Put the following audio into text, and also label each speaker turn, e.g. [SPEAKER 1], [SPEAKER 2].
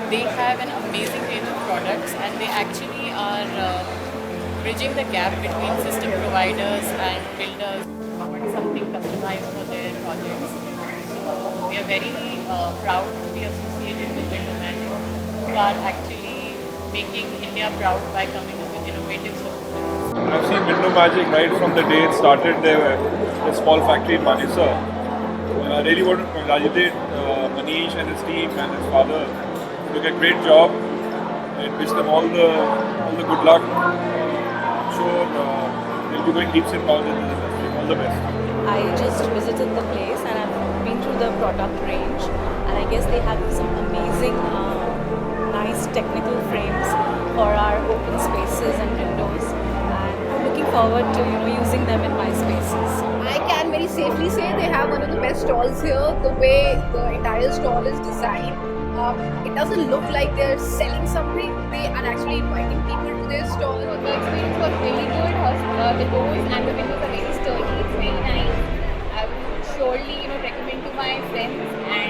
[SPEAKER 1] They have an amazing range of products, and they actually are bridging the gap between system providers and builders who want something customized for their projects. So we are very proud to be associated with Window Magic, who are actually making India proud by coming up with innovative solutions.
[SPEAKER 2] I've seen Window Magic right from the day it started their small factory in Manesar. I really want to congratulate Manish and his team and his father. They did a great job and wish them all the good luck. I'm sure they'll be going leaps and bounds in this industry. All the best.
[SPEAKER 3] I just visited the place and I've been through the product range, and I guess they have some amazing, nice technical frames for our open spaces and windows. And I'm looking forward to using them in my spaces.
[SPEAKER 4] I can very safely say they have one of the best stalls here. The way the entire stall is designed, it doesn't look like they're selling something. They are actually inviting people to their stall.
[SPEAKER 5] The experience was really good. The doors and the windows are very sturdy. It's very nice. I would surely recommend to my friends, and